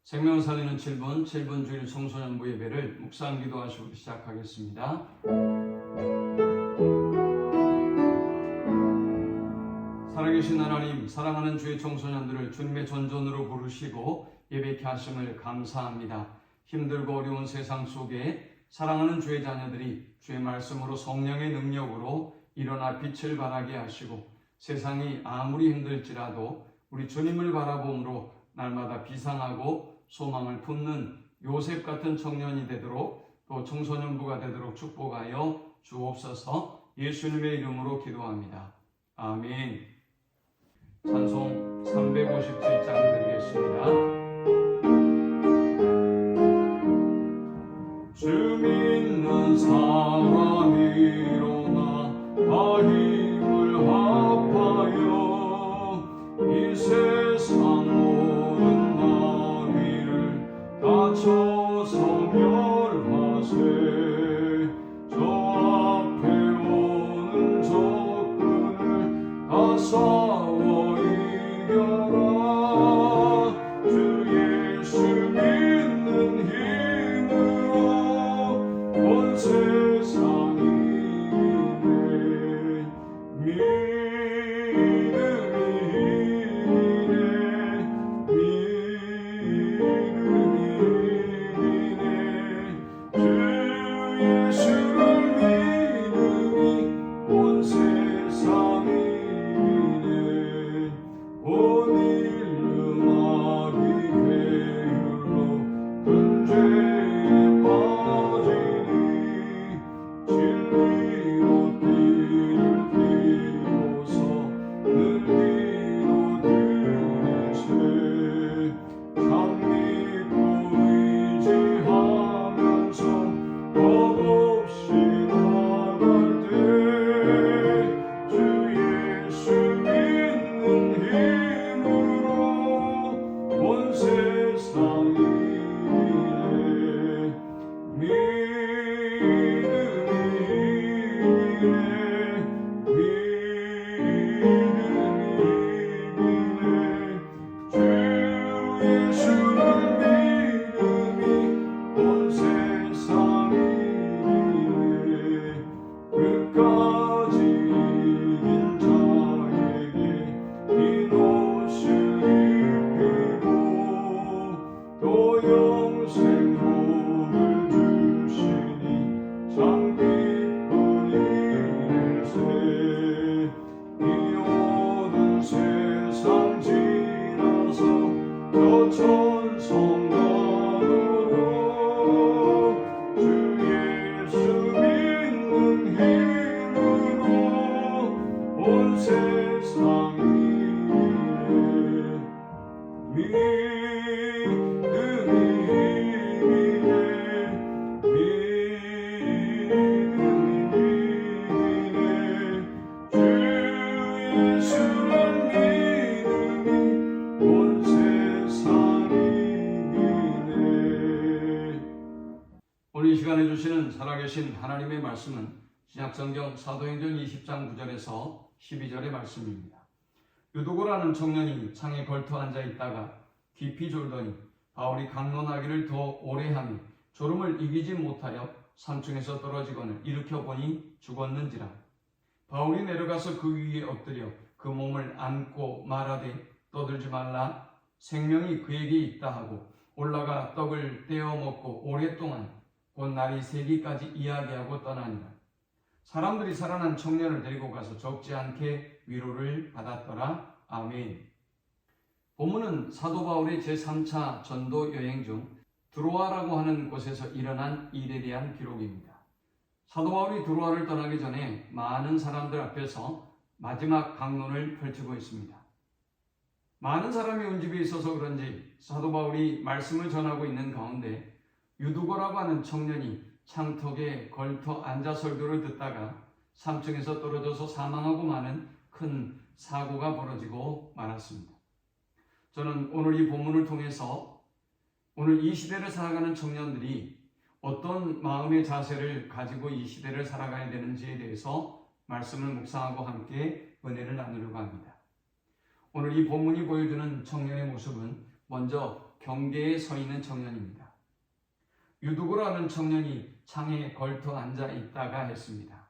생명을 살리는 7분 주일 청소년부 예배를 묵상 기도하시고 시작하겠습니다. 살아계신 하나님, 사랑하는 주의 청소년들을 주님의 전전으로 부르시고 예배케 하심을 감사합니다. 힘들고 어려운 세상 속에 사랑하는 주의 자녀들이 주의 말씀으로 성령의 능력으로 일어나 빛을 발하게 하시고 세상이 아무리 힘들지라도 우리 주님을 바라봄으로 날마다 비상하고 소망을 품는 요셉 같은 청년이 되도록 또 청소년부가 되도록 축복하여 주옵소서. 예수님의 이름으로 기도합니다. 아멘. 찬송 357장 드리겠습니다. 주 믿는 사람 일어나 다 힘을 합하여 이 세상 모든 마귀를 다 쳐서 멸하세. 저 앞에 오는 적군을 다 싸워 이겨라. 주 예수 믿는 힘으로 온 세상이 오늘 이 시간에 주시는 살아계신 하나님의 말씀은 신약성경 사도행전 20장 9절에서 12절의 말씀입니다. 유두고라는 청년이 창에 걸터 앉아 있다가 깊이 졸더니 바울이 강론하기를 더 오래 하며 졸음을 이기지 못하여 산중에서 떨어지거늘 일으켜 보니 죽었는지라. 바울이 내려가서 그 위에 엎드려 그 몸을 안고 말하되 떠들지 말라, 생명이 그에게 있다 하고 올라가 떡을 떼어 먹고 오랫동안 곧 날이 새기까지 이야기하고 떠나니라. 사람들이 살아난 청년을 데리고 가서 적지 않게 위로를 받았더라. 아멘. 본문은 사도 바울의 제3차 전도 여행 중 드로아라고 하는 곳에서 일어난 일에 대한 기록입니다. 사도 바울이 드로아를 떠나기 전에 많은 사람들 앞에서 마지막 강론을 펼치고 있습니다. 많은 사람이 온 집에 있어서 그런지 사도 바울이 말씀을 전하고 있는 가운데 유두고라고 하는 청년이 창턱에 걸터 앉아 설교를 듣다가 3층에서 떨어져서 사망하고 마는 큰 사고가 벌어지고 말았습니다. 저는 오늘 이 본문을 통해서 오늘 이 시대를 살아가는 청년들이 어떤 마음의 자세를 가지고 이 시대를 살아가야 되는지에 대해서 말씀을 묵상하고 함께 은혜를 나누려고 합니다. 오늘 이 본문이 보여주는 청년의 모습은 먼저 경계에 서 있는 청년입니다. 유두고라는 청년이 창에 걸터 앉아 있다가 했습니다.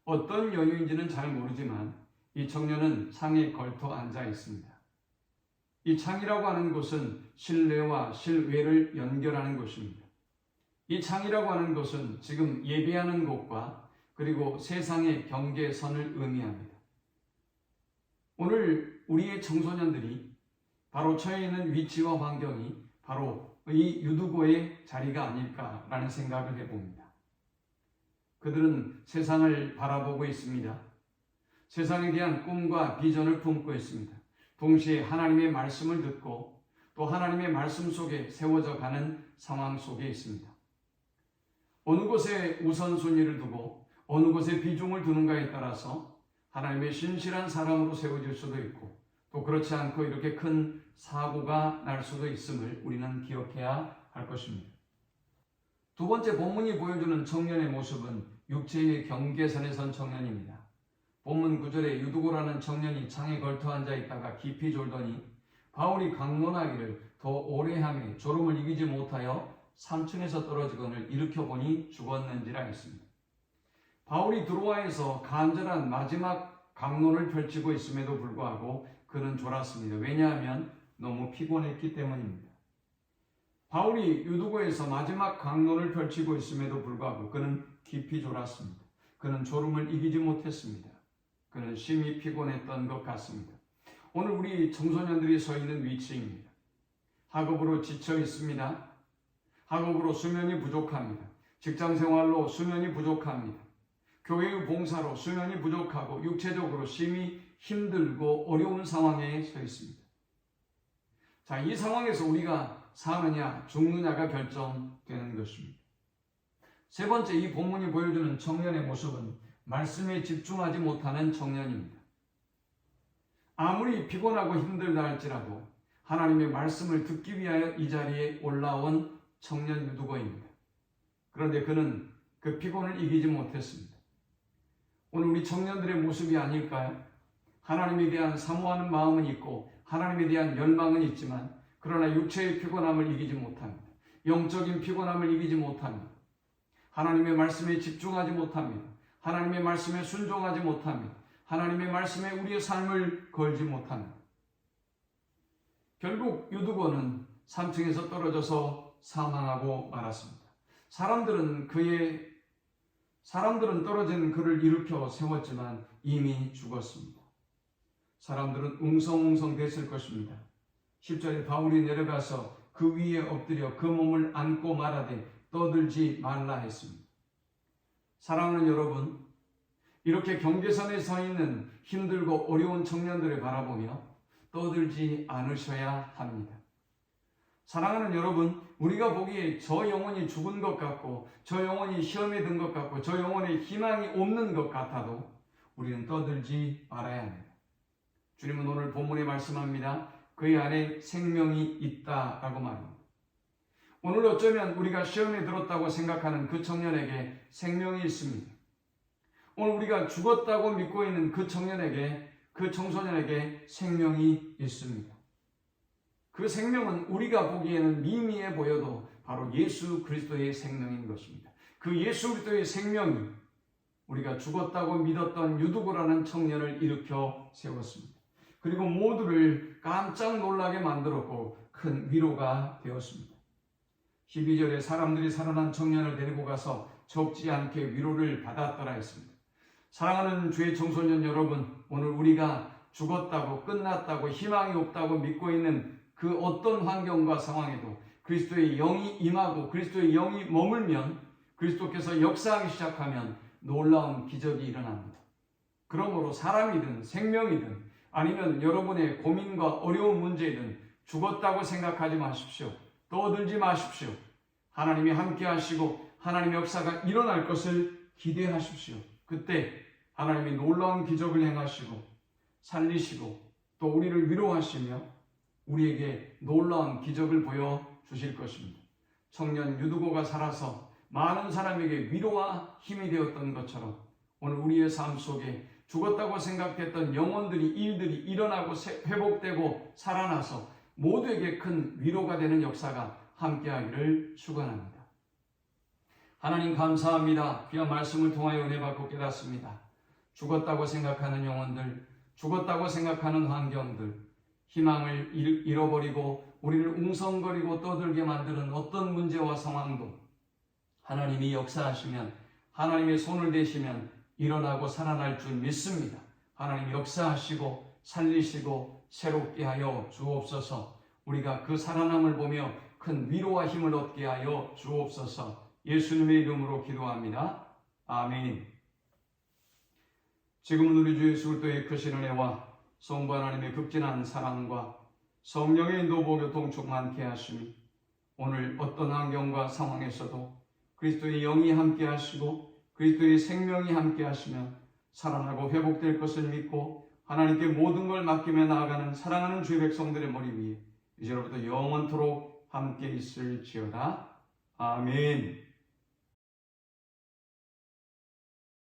어떤 여유인지는 잘 모르지만 이 청년은 창에 걸터 앉아 있습니다. 이 창이라고 하는 곳은 실내와 실외를 연결하는 곳입니다. 이 창이라고 하는 것은 지금 예배하는 곳과 그리고 세상의 경계선을 의미합니다. 오늘 우리의 청소년들이 바로 처해 있는 위치와 환경이 바로 이 유두고의 자리가 아닐까라는 생각을 해봅니다. 그들은 세상을 바라보고 있습니다. 세상에 대한 꿈과 비전을 품고 있습니다. 동시에 하나님의 말씀을 듣고 또 하나님의 말씀 속에 세워져 가는 상황 속에 있습니다. 어느 곳에 우선순위를 두고 어느 곳에 비중을 두는가에 따라서 하나님의 신실한 사람으로 세워질 수도 있고 또 그렇지 않고 이렇게 큰 사고가 날 수도 있음을 우리는 기억해야 할 것입니다. 두 번째 본문이 보여주는 청년의 모습은 육체의 경계선에 선 청년입니다. 본문 9절에 유두고라는 청년이 창에 걸터 앉아 있다가 깊이 졸더니 바울이 강론하기를 더 오래 하며 졸음을 이기지 못하여 3층에서 떨어지거늘 일으켜보니 죽었는지라 했습니다. 바울이 드로아에서 간절한 마지막 강론을 펼치고 있음에도 불구하고 그는 졸았습니다. 왜냐하면 너무 피곤했기 때문입니다. 바울이 유두고에서 마지막 강론을 펼치고 있음에도 불구하고 그는 깊이 졸았습니다. 그는 졸음을 이기지 못했습니다. 그는 심히 피곤했던 것 같습니다. 오늘 우리 청소년들이 서 있는 위치입니다. 학업으로 지쳐 있습니다. 학업으로 수면이 부족합니다. 직장생활로 수면이 부족합니다. 교회의 봉사로 수면이 부족하고 육체적으로 심히 힘들고 어려운 상황에 서 있습니다. 자, 이 상황에서 우리가 사느냐 죽느냐가 결정되는 것입니다. 세 번째, 이 본문이 보여주는 청년의 모습은 말씀에 집중하지 못하는 청년입니다. 아무리 피곤하고 힘들다 할지라도 하나님의 말씀을 듣기 위하여 이 자리에 올라온 청년 유두고입니다. 그런데 그는 그 피곤을 이기지 못했습니다. 오늘 우리 청년들의 모습이 아닐까요? 하나님에 대한 사모하는 마음은 있고 하나님에 대한 열망은 있지만 그러나 육체의 피곤함을 이기지 못합니다. 영적인 피곤함을 이기지 못합니다. 하나님의 말씀에 집중하지 못합니다. 하나님의 말씀에 순종하지 못합니다. 하나님의 말씀에 우리의 삶을 걸지 못합니다. 결국 유두고는 3층에서 떨어져서 사망하고 말았습니다. 사람들은 떨어진 그를 일으켜 세웠지만 이미 죽었습니다. 사람들은 웅성웅성 됐을 것입니다. 10절에 바울이 내려가서 그 위에 엎드려 그 몸을 안고 말하되 떠들지 말라 했습니다. 사랑하는 여러분, 이렇게 경계선에 서 있는 힘들고 어려운 청년들을 바라보며 떠들지 않으셔야 합니다. 사랑하는 여러분, 우리가 보기에 저 영혼이 죽은 것 같고 저 영혼이 시험에 든 것 같고 저 영혼에 희망이 없는 것 같아도 우리는 떠들지 말아야 합니다. 주님은 오늘 본문에 말씀합니다. 그의 안에 생명이 있다라고 말합니다. 오늘 어쩌면 우리가 시험에 들었다고 생각하는 그 청년에게 생명이 있습니다. 오늘 우리가 죽었다고 믿고 있는 그 청년에게, 그 청소년에게 생명이 있습니다. 그 생명은 우리가 보기에는 미미해 보여도 바로 예수 그리스도의 생명인 것입니다. 그 예수 그리스도의 생명이 우리가 죽었다고 믿었던 유두고라는 청년을 일으켜 세웠습니다. 그리고 모두를 깜짝 놀라게 만들었고 큰 위로가 되었습니다. 12절에 사람들이 살아난 청년을 데리고 가서 적지 않게 위로를 받았더라 했습니다. 사랑하는 주의 청소년 여러분, 오늘 우리가 죽었다고 끝났다고 희망이 없다고 믿고 있는 그 어떤 환경과 상황에도 그리스도의 영이 임하고 그리스도의 영이 머물면 그리스도께서 역사하기 시작하면 놀라운 기적이 일어납니다. 그러므로 사람이든 생명이든 아니면 여러분의 고민과 어려운 문제이든 죽었다고 생각하지 마십시오. 떠들지 마십시오. 하나님이 함께 하시고 하나님의 역사가 일어날 것을 기대하십시오. 그때 하나님이 놀라운 기적을 행하시고 살리시고 또 우리를 위로하시며 우리에게 놀라운 기적을 보여주실 것입니다. 청년 유두고가 살아서 많은 사람에게 위로와 힘이 되었던 것처럼 오늘 우리의 삶 속에 죽었다고 생각했던 영혼들이 일들이 일어나고 회복되고 살아나서 모두에게 큰 위로가 되는 역사가 함께하기를 축원합니다. 하나님 감사합니다. 귀한 말씀을 통하여 은혜 받고 깨닫습니다. 죽었다고 생각하는 영혼들, 죽었다고 생각하는 환경들, 희망을 잃어버리고 우리를 웅성거리고 떠들게 만드는 어떤 문제와 상황도 하나님이 역사하시면, 하나님의 손을 대시면 일어나고 살아날 줄 믿습니다. 하나님 역사하시고 살리시고 새롭게 하여 주옵소서. 우리가 그 살아남을 보며 큰 위로와 힘을 얻게 하여 주옵소서. 예수님의 이름으로 기도합니다. 아멘. 지금은 우리 주 예수 그리스도의 크신 은혜와 성부 하나님의 극진한 사랑과 성령의 인도 교통 충만케 하심이 오늘 어떤 환경과 상황에서도 그리스도의 영이 함께 하시고 그리스도의 생명이 함께 하시면 살아나고 회복될 것을 믿고 하나님께 모든 걸 맡기며 나아가는 사랑하는 주의 백성들의 머리 위에 이제로부터 영원토록 함께 있을지어다. 아멘.